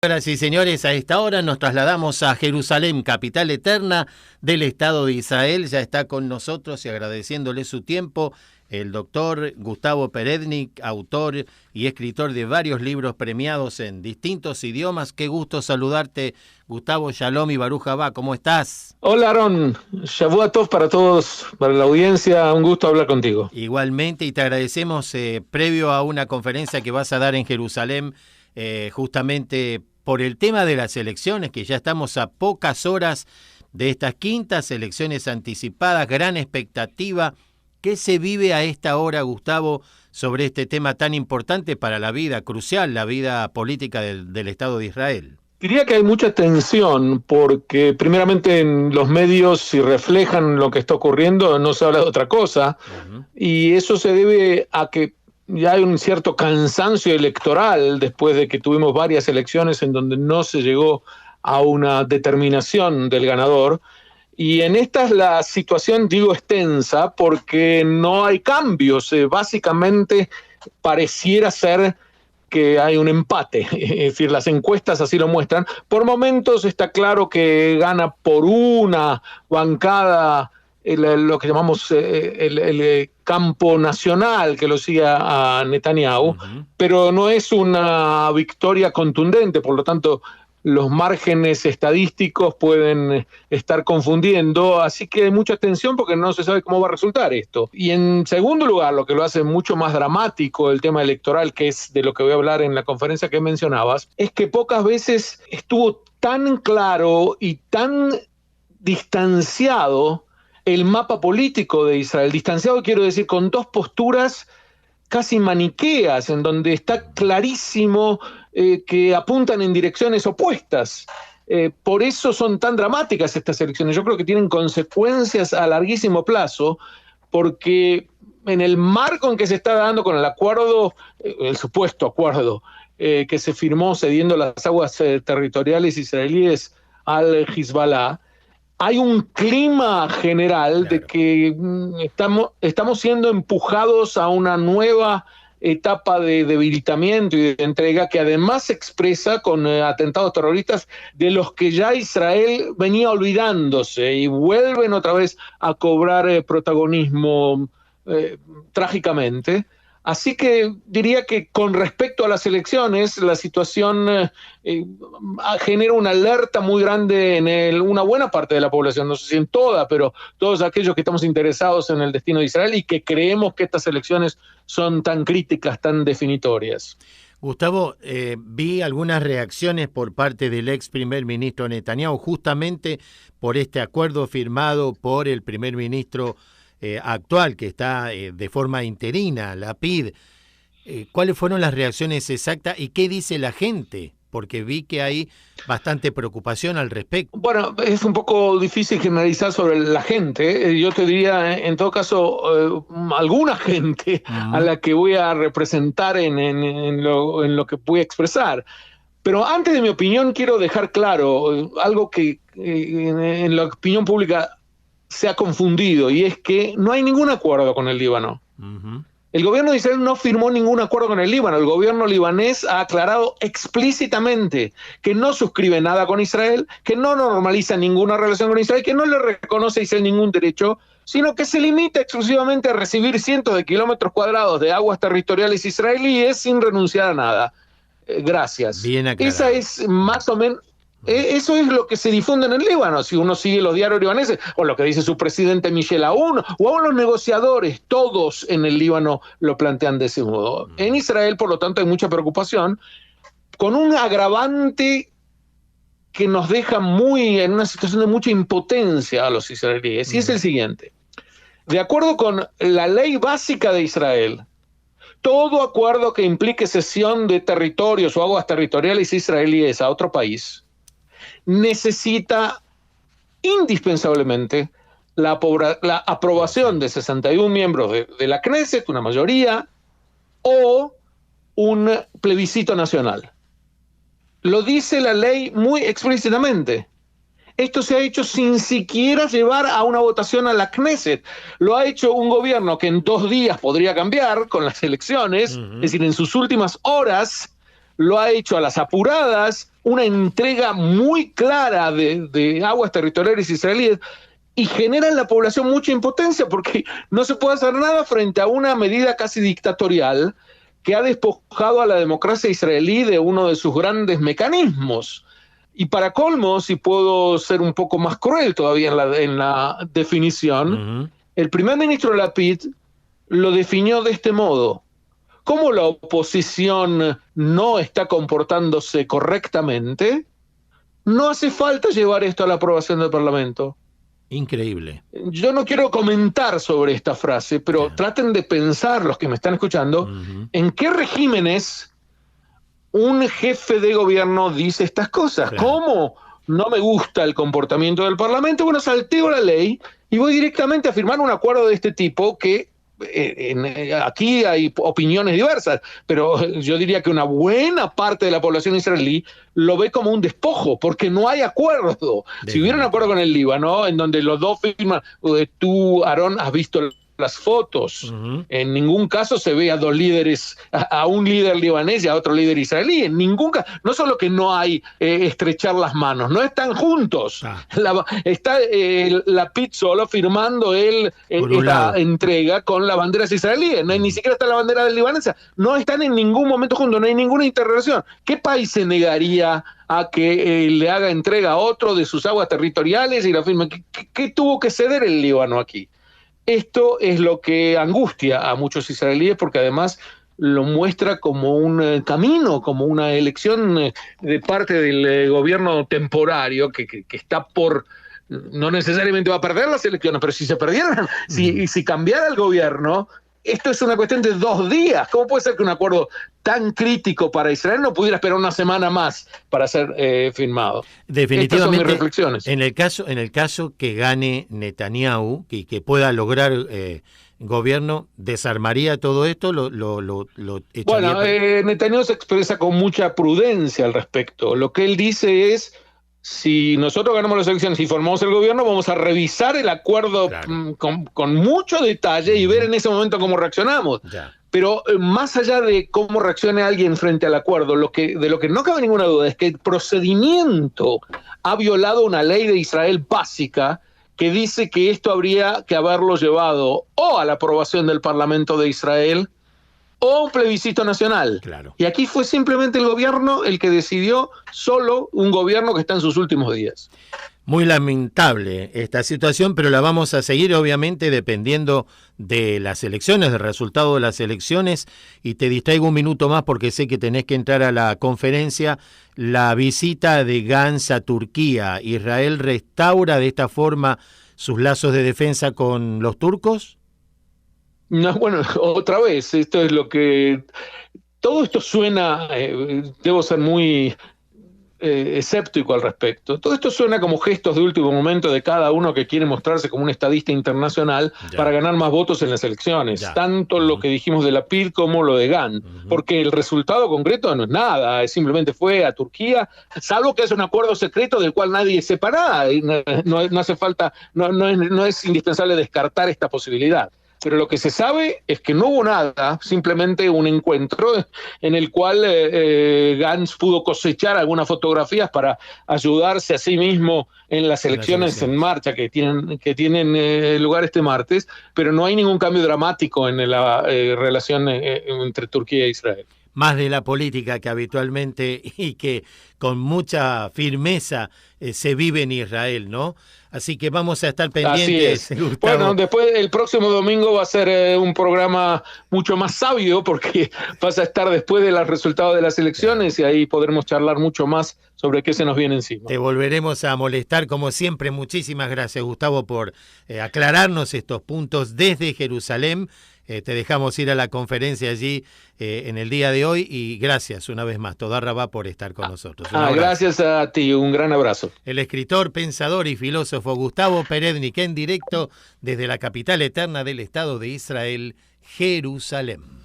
Señoras y señores, a esta hora nos trasladamos a Jerusalén, capital eterna del Estado de Israel. Ya está con nosotros y agradeciéndole su tiempo el doctor Gustavo Perednik, autor y escritor de varios libros premiados en distintos idiomas. Qué gusto saludarte, Gustavo. Shalom y Baruch Haba, ¿cómo estás? Hola, Aaron. Shavua Tov para todos, para la audiencia. Un gusto hablar contigo. Igualmente, y te agradecemos previo a una conferencia que vas a dar en Jerusalén, justamente por el tema de las elecciones, que ya estamos a pocas horas de estas quintas elecciones anticipadas, gran expectativa. ¿Qué se vive a esta hora, Gustavo, sobre este tema tan importante para la vida, crucial, la vida política del Estado de Israel? Diría que hay mucha tensión porque primeramente en los medios, si reflejan lo que está ocurriendo, no se habla de otra cosa. Y eso se debe a que ya hay un cierto cansancio electoral después de que tuvimos varias elecciones en donde no se llegó a una determinación del ganador. Y en estas la situación, digo, es tensa porque no hay cambios. Básicamente pareciera ser que hay un empate, es decir, las encuestas así lo muestran. Por momentos está claro que gana por una bancada lo que llamamos el campo nacional que lo sigue a Netanyahu, pero no es una victoria contundente, por lo tanto los márgenes estadísticos pueden estar confundiendo, así que hay mucha tensión porque no se sabe cómo va a resultar esto. Y en segundo lugar, lo que lo hace mucho más dramático el tema electoral, que es de lo que voy a hablar en la conferencia que mencionabas, es que pocas veces estuvo tan claro y tan distanciado el mapa político de Israel. Distanciado quiero decir con dos posturas casi maniqueas, en donde está clarísimo que apuntan en direcciones opuestas. Por eso son tan dramáticas estas elecciones. Yo creo que tienen consecuencias a larguísimo plazo, porque en el marco en que se está dando con el acuerdo, el supuesto acuerdo que se firmó cediendo las aguas territoriales israelíes al Hezbollah, hay un clima general de que estamos siendo empujados a una nueva etapa de debilitamiento y de entrega que además se expresa con atentados terroristas de los que ya Israel venía olvidándose y vuelven otra vez a cobrar protagonismo trágicamente. Así que diría que con respecto a las elecciones, la situación genera una alerta muy grande en una buena parte de la población, no sé si en toda, pero todos aquellos que estamos interesados en el destino de Israel y que creemos que estas elecciones son tan críticas, tan definitorias. Gustavo, vi algunas reacciones por parte del ex primer ministro Netanyahu, justamente por este acuerdo firmado por el primer ministro actual, que está de forma interina, Lapid. ¿Cuáles fueron las reacciones exactas y qué dice la gente? Porque vi que hay bastante preocupación al respecto. Bueno, es un poco difícil generalizar sobre la gente. Yo te diría, en todo caso, alguna gente a la que voy a representar en lo que voy a expresar. Pero antes de mi opinión, quiero dejar claro algo que en la opinión pública se ha confundido, y es que no hay ningún acuerdo con el Líbano. El gobierno de Israel no firmó ningún acuerdo con el Líbano. El gobierno libanés ha aclarado explícitamente que no suscribe nada con Israel, que no normaliza ninguna relación con Israel, que no le reconoce a Israel ningún derecho, sino que se limita exclusivamente a recibir cientos de kilómetros cuadrados de aguas territoriales israelíes sin renunciar a nada. Gracias. Bien aclarado. Esa es más o menos... Eso es lo que se difunde en el Líbano, si uno sigue los diarios libaneses, o lo que dice su presidente Michel Aoun, o aún los negociadores, todos en el Líbano lo plantean de ese modo. En Israel, por lo tanto, hay mucha preocupación, con un agravante que nos deja en una situación de mucha impotencia a los israelíes, y es el siguiente. De acuerdo con la ley básica de Israel, todo acuerdo que implique cesión de territorios o aguas territoriales israelíes a otro país necesita indispensablemente la aprobación de 61 miembros de la Knesset, una mayoría, o un plebiscito nacional. Lo dice la ley muy explícitamente. Esto se ha hecho sin siquiera llevar a una votación a la Knesset. Lo ha hecho un gobierno que en 2 días podría cambiar con las elecciones, es decir, en sus últimas horas lo ha hecho a las apuradas, una entrega muy clara de aguas territoriales israelíes y genera en la población mucha impotencia porque no se puede hacer nada frente a una medida casi dictatorial que ha despojado a la democracia israelí de uno de sus grandes mecanismos. Y para colmo, si puedo ser un poco más cruel todavía en la definición, el primer ministro Lapid lo definió de este modo: ¿cómo la oposición no está comportándose correctamente? No hace falta llevar esto a la aprobación del Parlamento. Increíble. Yo no quiero comentar sobre esta frase, pero traten de pensar, los que me están escuchando, en qué regímenes un jefe de gobierno dice estas cosas. ¿Cómo no me gusta el comportamiento del Parlamento? Bueno, salteo la ley y voy directamente a firmar un acuerdo de este tipo que aquí hay opiniones diversas, pero yo diría que una buena parte de la población israelí lo ve como un despojo, porque no hay acuerdo. Si hubiera un acuerdo con el Líbano, en donde los dos firman, tú, Aarón, has visto las fotos, en ningún caso se ve a dos líderes, a un líder libanés y a otro líder israelí, en ningún caso, no solo que no hay estrechar las manos, no están juntos, está Lapid solo firmando esta entrega con las banderas israelíes, ni siquiera está la bandera libanesa, no están en ningún momento juntos, no hay ninguna interrelación. ¿Qué país se negaría a que le haga entrega a otro de sus aguas territoriales y la firme? ¿Qué tuvo que ceder el Líbano aquí? Esto es lo que angustia a muchos israelíes porque además lo muestra como un camino, como una elección de parte del gobierno temporario que está por, no necesariamente va a perder las elecciones, pero si se perdieran, si cambiara el gobierno, esto es una cuestión de 2 días. ¿Cómo puede ser que un acuerdo tan crítico para Israel no pudiera esperar una semana más para ser firmado? Definitivamente. Estas son mis reflexiones. En el caso que gane Netanyahu y que pueda lograr gobierno, ¿desarmaría todo esto? ¿Lo echaría? Bueno, Netanyahu se expresa con mucha prudencia al respecto. Lo que él dice es: si nosotros ganamos las elecciones y formamos el gobierno, vamos a revisar el acuerdo con mucho detalle y ver en ese momento cómo reaccionamos. Pero más allá de cómo reaccione alguien frente al acuerdo, de lo que no cabe ninguna duda es que el procedimiento ha violado una ley de Israel básica que dice que esto habría que haberlo llevado o a la aprobación del Parlamento de Israel o un plebiscito nacional. Y aquí fue simplemente el gobierno el que decidió, solo un gobierno que está en sus últimos días. Muy lamentable esta situación, pero la vamos a seguir obviamente dependiendo de las elecciones, del resultado de las elecciones, y te distraigo un minuto más porque sé que tenés que entrar a la conferencia. La visita de Gantz a Turquía, ¿Israel restaura de esta forma sus lazos de defensa con los turcos? No, bueno, otra vez, esto es lo que... Todo esto suena, debo ser muy escéptico al respecto. Todo esto suena como gestos de último momento de cada uno que quiere mostrarse como un estadista internacional para ganar más votos en las elecciones. Tanto lo que dijimos de Lapid como lo de Gantz. Porque el resultado concreto no es nada, simplemente fue a Turquía, salvo que es un acuerdo secreto del cual nadie sepa nada. No hace falta, no es indispensable descartar esta posibilidad. Pero lo que se sabe es que no hubo nada, simplemente un encuentro en el cual Gantz pudo cosechar algunas fotografías para ayudarse a sí mismo en las elecciones en marcha que tienen lugar este martes, pero no hay ningún cambio dramático en la relación entre Turquía e Israel. Más de la política que habitualmente y que con mucha firmeza se vive en Israel, ¿no? Así que vamos a estar pendientes. Así es. Gustavo. Bueno, después el próximo domingo va a ser un programa mucho más sabio porque vas a estar después de los resultados de las elecciones y ahí podremos charlar mucho más sobre qué se nos viene encima. Te volveremos a molestar como siempre. Muchísimas gracias, Gustavo, por aclararnos estos puntos desde Jerusalén. Te dejamos ir a la conferencia allí en el día de hoy y gracias una vez más, Toda Rabá, por estar con nosotros. Gracias a ti, un gran abrazo. El escritor, pensador y filósofo Gustavo Perednik en directo desde la capital eterna del Estado de Israel, Jerusalén.